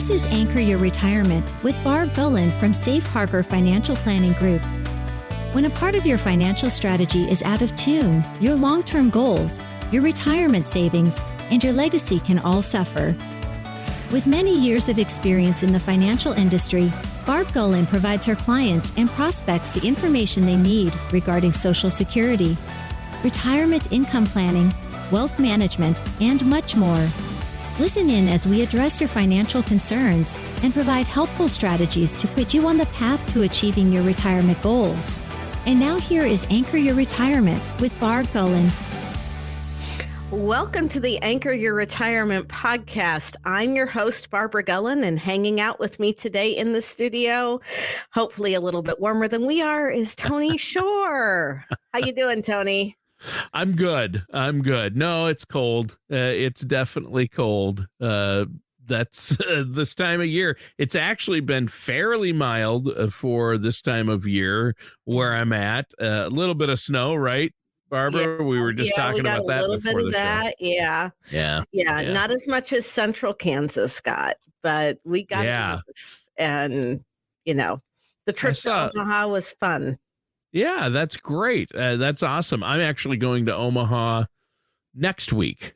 This is Anchor Your Retirement with Barb Gullen from Safe Harbor Financial Planning Group. When a part of your financial strategy is out of tune, your long-term goals, your retirement savings, and your legacy can all suffer. With many years of experience in the financial industry, Barb Gullen provides her clients and prospects the information they need regarding Social Security, retirement income planning, wealth management, and much more. Listen in as we address your financial concerns and provide helpful strategies to put you on the path to achieving your retirement goals. And now here is Anchor Your Retirement with Barb Gullen. Welcome to the Anchor Your Retirement podcast. I'm your host, Barbara Gullen, and hanging out with me today in the studio, hopefully a little bit warmer than we are, is Tony Shore. How you doing, Tony? I'm good. No, it's cold. It's definitely cold. That's this time of year. It's actually been fairly mild for this time of year where I'm at. A little bit of snow, right, Barbara? Yeah, we were just talking about that before the show. Yeah. Not as much as Central Kansas got, but we got enough. And, the trip to Omaha was fun. Yeah, that's great. That's awesome. I'm actually going to Omaha next week.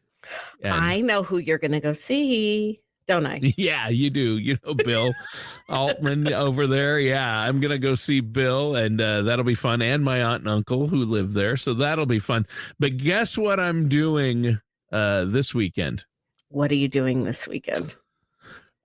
I know who you're going to go see, don't I? Yeah, you do. You know Bill Altman over there. Yeah, I'm going to go see Bill, and that'll be fun. And my aunt and uncle who live there, so that'll be fun. But guess what I'm doing this weekend? What are you doing this weekend?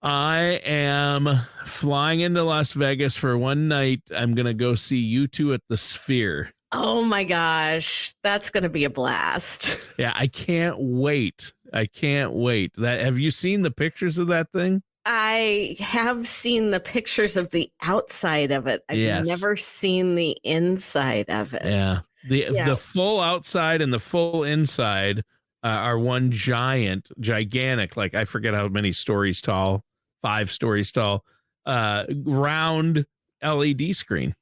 I am flying into Las Vegas for one night. I'm going to go see U2 at the Sphere. Oh my gosh, that's going to be a blast. Yeah, I can't wait. Have you seen the pictures of that thing? I have seen the pictures of the outside of it. I've never seen the inside of it. Yeah. The full outside and the full inside are one gigantic, like I forget how many stories tall, 5 stories tall, round LED screen.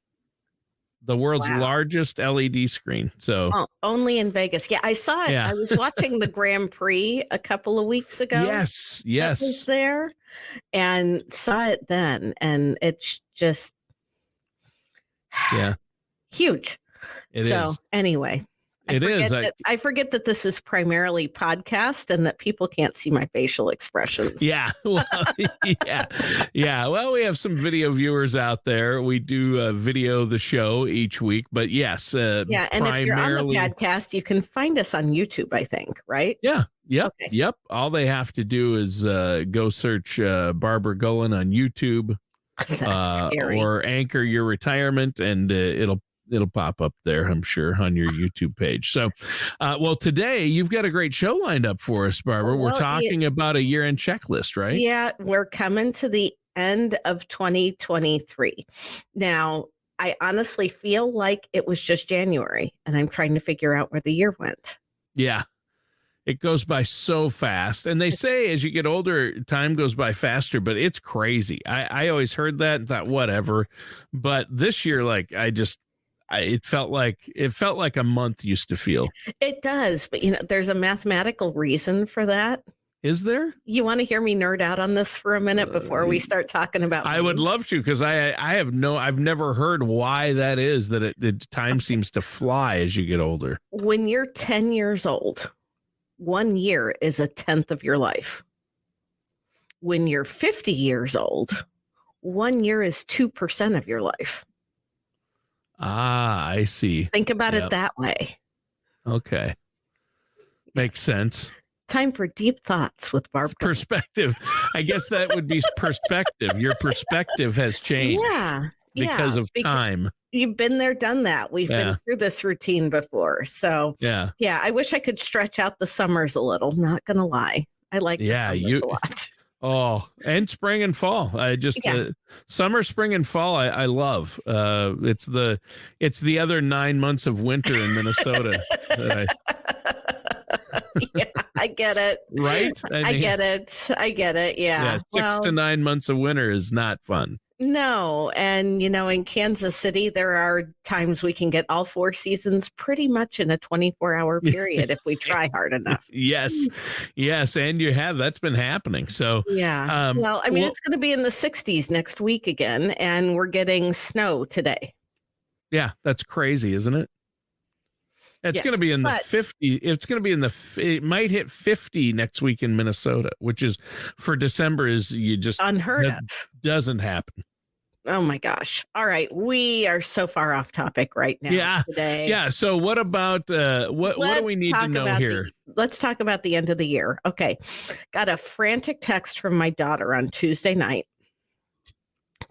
The world's largest LED screen. So only in Vegas. Yeah, I saw it. Yeah. I was watching the Grand Prix a couple of weeks ago. Yes. I was there and saw it then. And it's just huge. It is. Anyway. I forget that this is primarily podcast and that people can't see my facial expressions. Yeah. Well, yeah. Well, we have some video viewers out there. We do video the show each week, but yes. And if you're on the podcast, you can find us on YouTube, I think, right? Yeah. Yep. Okay. Yep. All they have to do is go search Barbara Gullen on YouTube or Anchor Your Retirement, and it'll pop up there, I'm sure, on your YouTube page. So, today you've got a great show lined up for us, Barbara. We're talking about a year-end checklist, right? Yeah, we're coming to the end of 2023. Now, I honestly feel like it was just January, and I'm trying to figure out where the year went. Yeah, it goes by so fast. And they say as you get older, time goes by faster, but it's crazy. I always heard that and thought, whatever. But this year, it felt like a month used to feel. It does, but there's a mathematical reason for that. Is there? You want to hear me nerd out on this for a minute before we start talking about? I would love to, because I've never heard why that is. That time seems to fly as you get older. When you're 10 years old, 1 year is a 10th of your life. When you're 50 years old, 1 year is 2% of your life. Ah, I see. Think about it that way. Okay. Makes sense. Time for deep thoughts with Barb. Perspective. I guess that would be perspective. Your perspective has changed because of time. You've been there, done that. We've been through this routine before. So, I wish I could stretch out the summers a little. Not going to lie. I like the summers a lot. Oh, and spring and fall. I just summer, spring, and fall. I love. It's the other 9 months of winter in Minnesota. I get it. Right? I get it. Yeah. 6 to 9 months of winter is not fun. No. And, in Kansas City, there are times we can get all 4 seasons pretty much in a 24-hour period if we try hard enough. Yes. And that's been happening. So, Yeah. Well, it's going to be in the 60s next week again, and we're getting snow today. Yeah, that's crazy, isn't it? It's going to be in the 50. It's going to be it might hit 50 next week in Minnesota, which is for December is unheard of. Doesn't happen. Oh my gosh. All right. We are so far off topic right now today. Yeah. So what about what do we need to know here? Let's talk about the end of the year. Okay. Got a frantic text from my daughter on Tuesday night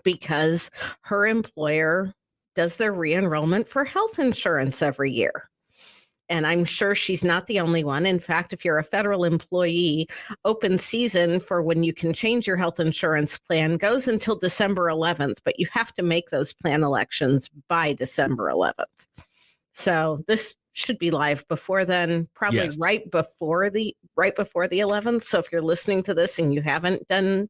because her employer does their re-enrollment for health insurance every year. And I'm sure she's not the only one. In fact, if you're a federal employee, open season for when you can change your health insurance plan goes until December 11th, but you have to make those plan elections by December 11th. So this should be live before then, probably right before the 11th. So if you're listening to this and you haven't done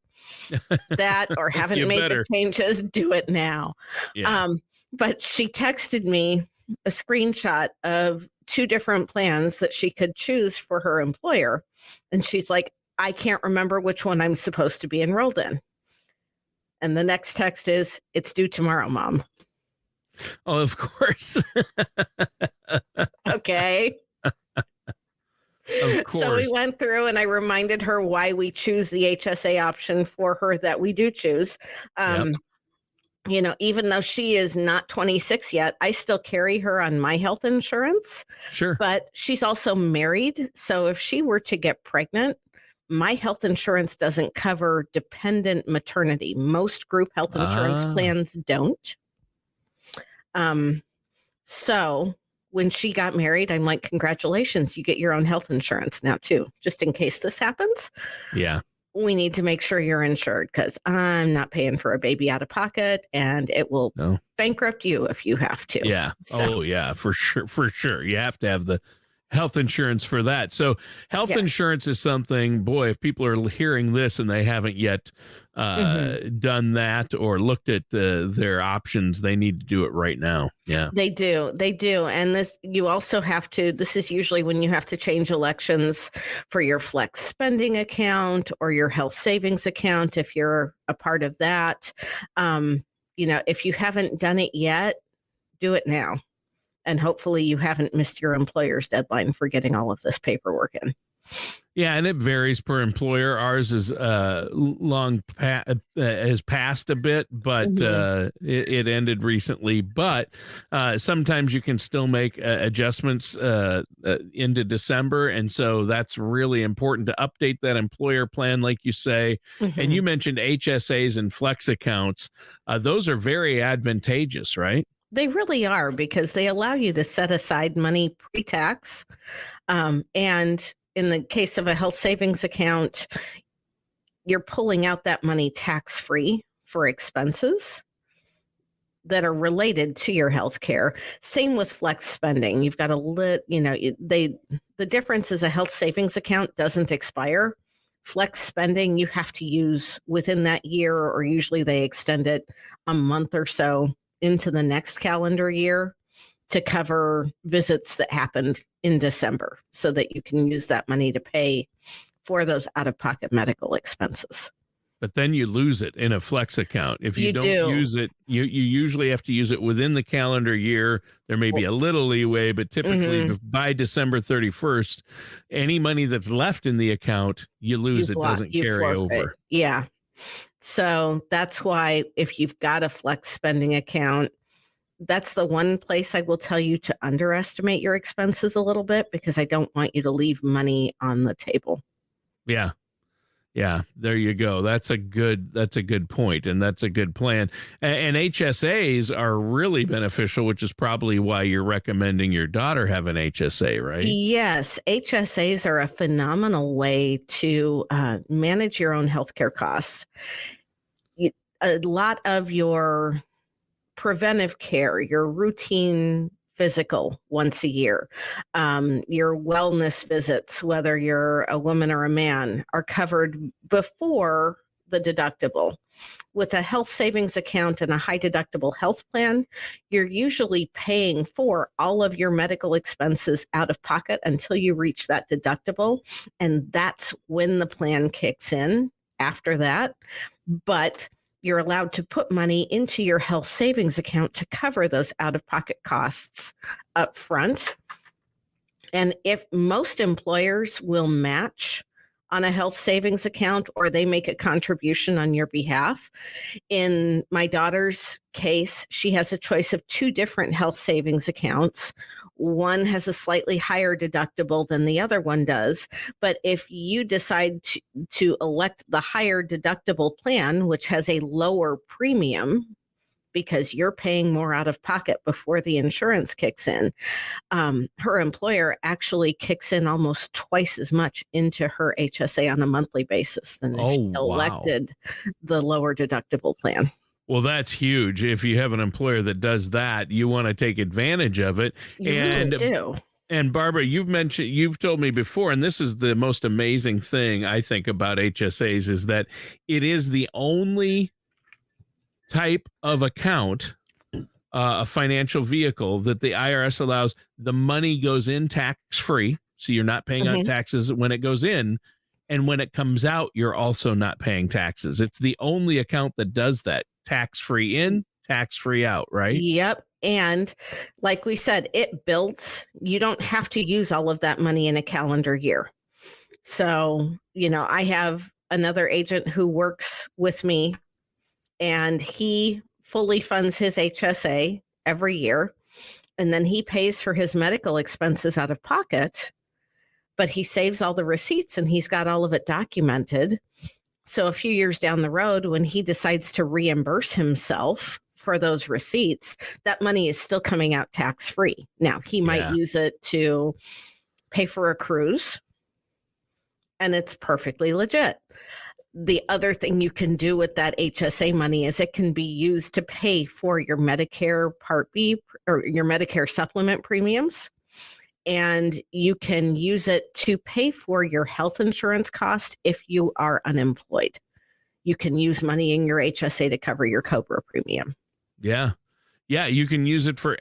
that or haven't made the changes, do it now. Yeah. But she texted me a screenshot of 2 different plans that she could choose for her employer. And she's like, I can't remember which one I'm supposed to be enrolled in. And the next text is, it's due tomorrow, Mom. Oh, of course. Okay. Of course. So we went through and I reminded her why we choose the HSA option for her that we do choose. Even though she is not 26 yet, I still carry her on my health insurance. Sure. But she's also married. So if she were to get pregnant, my health insurance doesn't cover dependent maternity. Most group health insurance plans don't. So when she got married, I'm like, congratulations, you get your own health insurance now too, just in case this happens. Yeah. We need to make sure you're insured because I'm not paying for a baby out of pocket and it will bankrupt you if you have to. Yeah. So. Oh, yeah, for sure. For sure. You have to have the health insurance for that. So health insurance is something, boy, if people are hearing this and they haven't yet done that or looked at their options, they need to do it right now. Yeah, they do. And you also have to, this is usually when you have to change elections for your flex spending account or your health savings account. If you're a part of that, if you haven't done it yet, do it now. And hopefully you haven't missed your employer's deadline for getting all of this paperwork in. Yeah, and it varies per employer. Ours is has passed a bit, but it ended recently. But sometimes you can still make adjustments into December, and so that's really important to update that employer plan, like you say. And you mentioned HSAs and flex accounts; those are very advantageous, right? They really are because they allow you to set aside money pre-tax. And in the case of a health savings account, you're pulling out that money tax-free for expenses that are related to your health care. Same with flex spending. You've got the difference is a health savings account doesn't expire. Flex spending you have to use within that year, or usually they extend it a month or so into the next calendar year to cover visits that happened in December so that you can use that money to pay for those out-of-pocket medical expenses. But then you lose it in a flex account. If you don't use it, you usually have to use it within the calendar year. There may be a little leeway, but typically by December 31st, any money that's left in the account, you lose. It doesn't carry over. Yeah. So that's why if you've got a flex spending account, that's the one place I will tell you to underestimate your expenses a little bit, because I don't want you to leave money on the table. Yeah. Yeah, there you go. That's a good point, and that's a good plan. And HSAs are really beneficial, which is probably why you're recommending your daughter have an HSA, right? Yes, HSAs are a phenomenal way to manage your own healthcare costs. A lot of your preventive care, your routine physical once a year, your wellness visits, whether you're a woman or a man, are covered before the deductible. With a health savings account and a high deductible health plan, you're usually paying for all of your medical expenses out of pocket until you reach that deductible. And that's when the plan kicks in after that. But you're allowed to put money into your health savings account to cover those out-of-pocket costs up front. And if most employers will match on a health savings account, or they make a contribution on your behalf. In my daughter's case, she has a choice of 2 different health savings accounts. One has a slightly higher deductible than the other one does. But if you decide to elect the higher deductible plan, which has a lower premium, because you're paying more out of pocket before the insurance kicks in, her employer actually kicks in almost twice as much into her HSA on a monthly basis than if she elected the lower deductible plan. Well, that's huge. If you have an employer that does that, you want to take advantage of it. You really do. And Barbara, you've told me before, and this is the most amazing thing I think about HSAs, is that it is the only type of account, a financial vehicle, that the IRS allows the money goes in tax-free. So you're not paying out taxes when it goes in. And when it comes out, you're also not paying taxes. It's the only account that does that. Tax-free in, tax-free out, right? Yep. And like we said, it builds. You don't have to use all of that money in a calendar year. So, I have another agent who works with me, and he fully funds his HSA every year. And then he pays for his medical expenses out of pocket, but he saves all the receipts and he's got all of it documented. So a few years down the road, when he decides to reimburse himself for those receipts, that money is still coming out tax-free. Now, he might use it to pay for a cruise, and it's perfectly legit. The other thing you can do with that HSA money is it can be used to pay for your Medicare Part B or your Medicare supplement premiums. And you can use it to pay for your health insurance cost if you are unemployed. You can use money in your HSA to cover your COBRA premium. Yeah. Yeah, you can use it for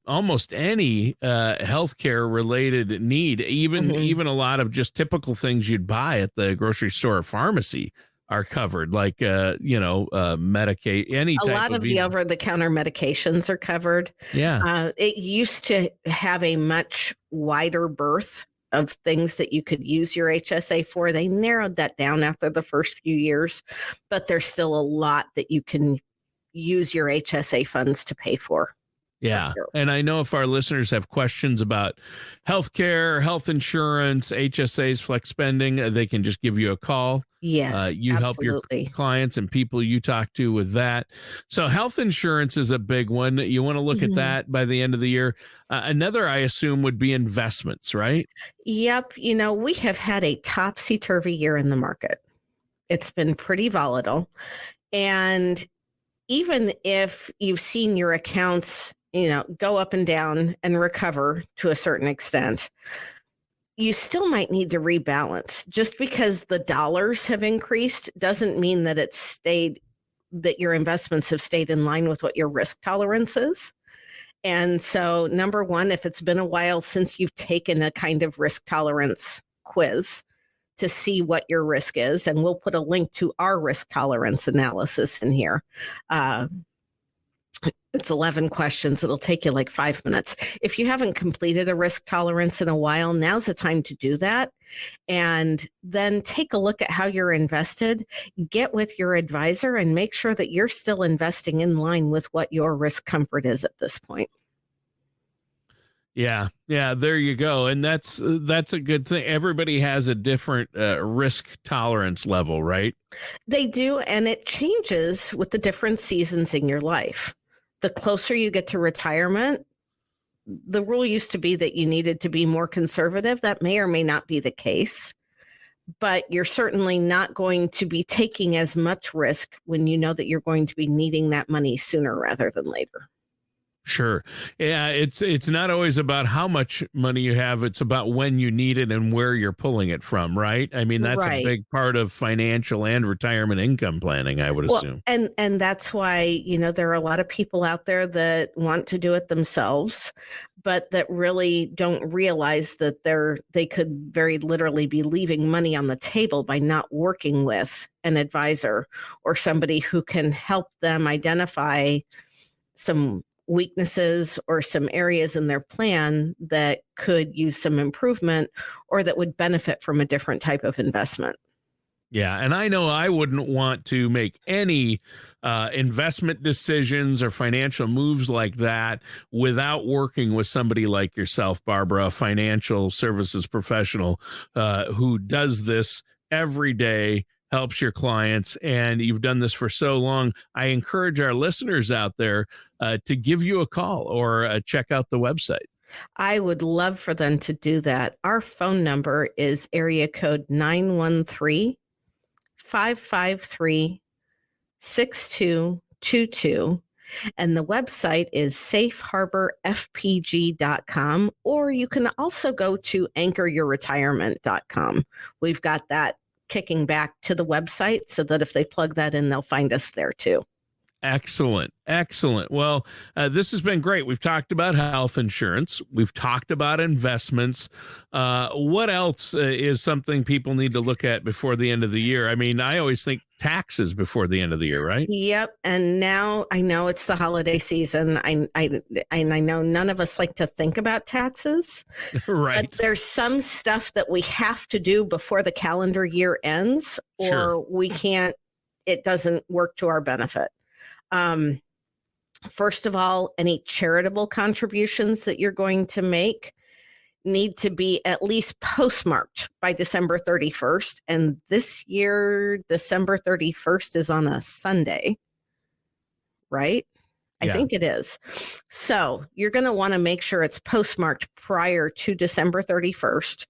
almost any healthcare related need, even a lot of just typical things you'd buy at the grocery store or pharmacy are covered, like Medicaid. A lot of the over-the-counter medications are covered. Yeah, it used to have a much wider berth of things that you could use your HSA for. They narrowed that down after the first few years, but there's still a lot that you can use your HSA funds to pay for. Yeah. Sure. And I know if our listeners have questions about healthcare, health insurance, HSAs, flex spending, they can just give you a call. Yes, you absolutely. Help your clients and people you talk to with that. So health insurance is a big one. You want to look at that by the end of the year. Another, I assume, would be investments, right? Yep. We have had a topsy-turvy year in the market. It's been pretty volatile. And even if you've seen your accounts, go up and down and recover to a certain extent, you still might need to rebalance. Just because the dollars have increased doesn't mean that that your investments have stayed in line with what your risk tolerance is. And so, number one, if it's been a while since you've taken a kind of risk tolerance quiz to see what your risk is, and we'll put a link to our risk tolerance analysis in here. It's 11 questions. It'll take you like 5 minutes. If you haven't completed a risk tolerance in a while, now's the time to do that. And then take a look at how you're invested, get with your advisor, and make sure that you're still investing in line with what your risk comfort is at this point. Yeah, there you go. And that's a good thing. Everybody has a different risk tolerance level, right? They do, and it changes with the different seasons in your life. The closer you get to retirement, the rule used to be that you needed to be more conservative. That may or may not be the case, but you're certainly not going to be taking as much risk when you know that you're going to be needing that money sooner rather than later. Sure. Yeah, it's not always about how much money you have. It's about when you need it and where you're pulling it from, right? I mean, that's a Right. big part of financial and retirement income planning, I would Well, assume. and that's why, there are a lot of people out there that want to do it themselves, but that really don't realize that they could very literally be leaving money on the table by not working with an advisor or somebody who can help them identify some weaknesses or some areas in their plan that could use some improvement or that would benefit from a different type of investment. Yeah, and I know I wouldn't want to make any investment decisions or financial moves like that without working with somebody like yourself, Barbara, a financial services professional who does this every day, helps your clients, and you've done this for so long. I encourage our listeners out there to give you a call or check out the website. I would love for them to do that. Our phone number is area code 913-553-6222. And the website is safeharborfpg.com, or you can also go to anchoryourretirement.com. We've got that kicking back to the website so that if they plug that in, they'll find us there too. Excellent. Excellent. Well, this has been great. We've talked about health insurance. We've talked about investments. What else is something people need to look at before the end of the year? I mean, I always think taxes before the end of the year, right? Yep. And now I know it's the holiday season. I know none of us like to think about taxes. Right. But there's some stuff that we have to do before the calendar year ends, or Sure. we can't, it doesn't work to our benefit. First of all, any charitable contributions that you're going to make need to be at least postmarked by December 31st. And this year, December 31st is on a Sunday, right? I Yeah. think it is. So you're going to want to make sure it's postmarked prior to December 31st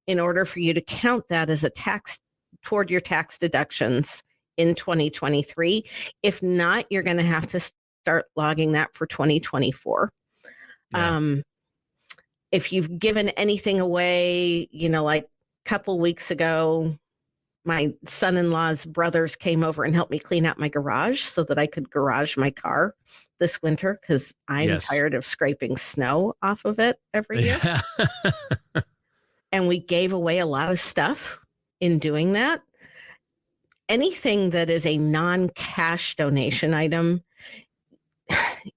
in order for you to count that as a tax toward your tax deductions in 2023. If not, you're going to have to start logging that for 2024. Yeah. If you've given anything away, like a couple weeks ago, my son-in-law's brothers came over and helped me clean out my garage so that I could garage my car this winter because I'm tired of scraping snow off of it every year. Yeah. And we gave away a lot of stuff in doing that. Anything that is a non-cash donation item,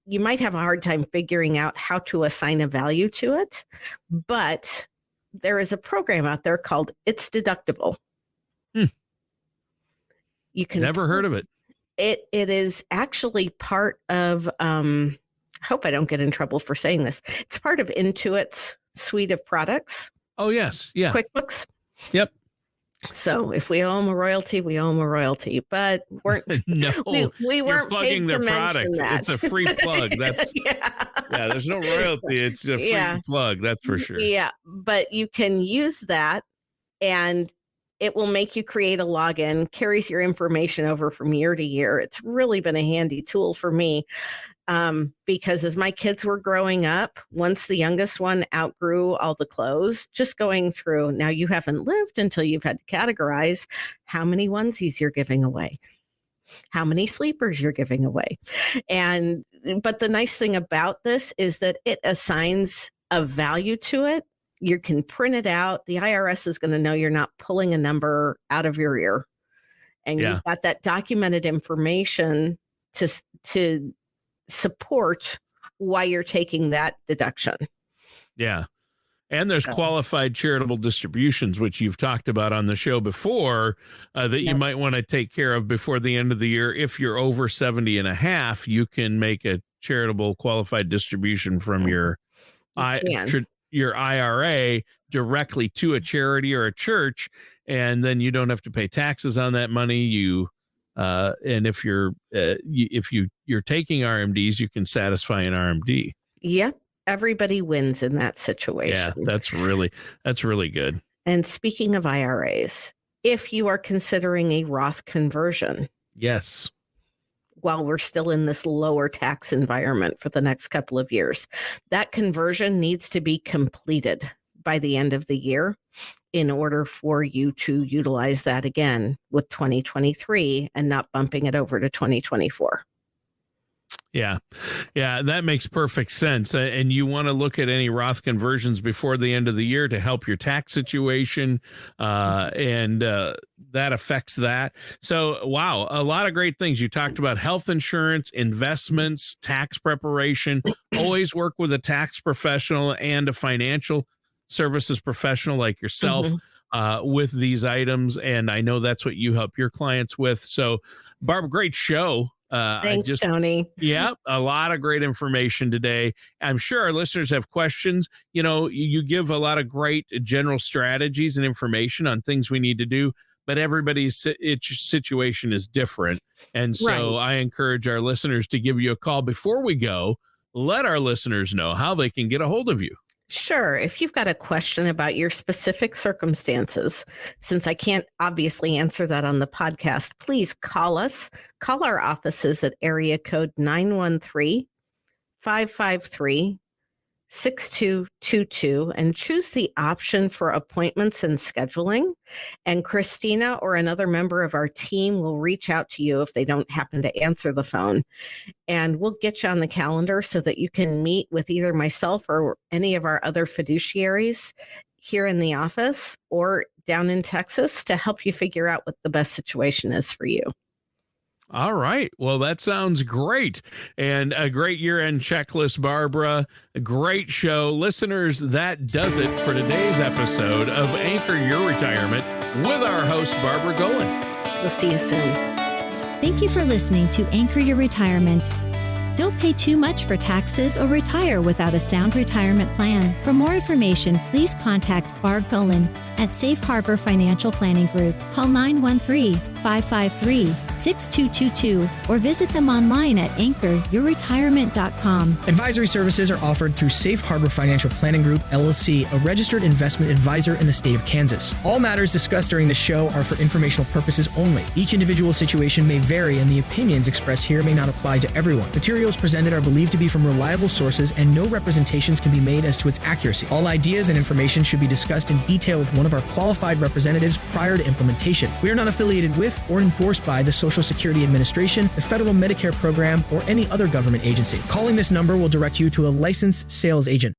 you might have a hard time figuring out how to assign a value to it, but there is a program out there called It's Deductible. You can Never heard of it. It is actually part of, I hope I don't get in trouble for saying this. It's part of Intuit's suite of products. Oh, yes. Yeah. QuickBooks. Yep. So if we owe them a royalty, we owe them a royalty, but no, we weren't paid to mention that. It's a free plug. That's yeah, there's no royalty. It's a free plug. That's for sure. Yeah. But you can use that and it will make you create a login, carries your information over from year to year. It's really been a handy tool for me because as my kids were growing up, once the youngest one outgrew all the clothes, just going through, now you haven't lived until you've had to categorize how many onesies you're giving away, how many sleepers you're giving away. But the nice thing about this is that it assigns a value to it. You can print it out. The IRS is going to know you're not pulling a number out of your ear. And you've got that documented information to support why you're taking that deduction. Yeah. And there's qualified charitable distributions, which you've talked about on the show before, that you might want to take care of before the end of the year. If you're over 70 and a half, you can make a charitable qualified distribution from your IRA directly to a charity or a church, and then you don't have to pay taxes on that money. And if you're taking RMDs, you can satisfy an RMD. Yep. Everybody wins in that situation. Yeah, that's really good. And speaking of IRAs, if you are considering a Roth conversion, yes, while we're still in this lower tax environment for the next couple of years. That conversion needs to be completed by the end of the year in order for you to utilize that again with 2023 and not bumping it over to 2024. Yeah, that makes perfect sense. And you want to look at any Roth conversions before the end of the year to help your tax situation, and that affects that. So, wow, a lot of great things. You talked about health insurance, investments, tax preparation. Always work with a tax professional and a financial services professional like yourself with these items. And I know that's what you help your clients with. So, Barb, great show. Thanks, Tony. Yeah, a lot of great information today. I'm sure our listeners have questions. You know, you give a lot of great general strategies and information on things we need to do, but everybody's situation is different. And so I encourage our listeners to give you a call before we go. Let our listeners know how they can get a hold of you. Sure. If you've got a question about your specific circumstances, since I can't obviously answer that on the podcast, please call us. Call our offices at area code 913-553-6222 and choose the option for appointments and scheduling. And Christina or another member of our team will reach out to you if they don't happen to answer the phone. And we'll get you on the calendar so that you can meet with either myself or any of our other fiduciaries here in the office or down in Texas to help you figure out what the best situation is for you. All right. Well, that sounds great. And a great year-end checklist, Barbara. A great show. Listeners, that does it for today's episode of Anchor Your Retirement with our host, Barbara Golan. We'll see you soon. Thank you for listening to Anchor Your Retirement. Don't pay too much for taxes or retire without a sound retirement plan. For more information, please contact Barb Golan at Safe Harbor Financial Planning Group. Call 913-553-6222 or visit them online at anchoryourretirement.com. Advisory services are offered through Safe Harbor Financial Planning Group, LLC, a registered investment advisor in the state of Kansas. All matters discussed during the show are for informational purposes only. Each individual situation may vary, and the opinions expressed here may not apply to everyone. Materials presented are believed to be from reliable sources, and no representations can be made as to its accuracy. All ideas and information should be discussed in detail with one of our qualified representatives prior to implementation. We are not affiliated with or endorsed by the Social Security Administration, the Federal Medicare Program, or any other government agency. Calling this number will direct you to a licensed sales agent.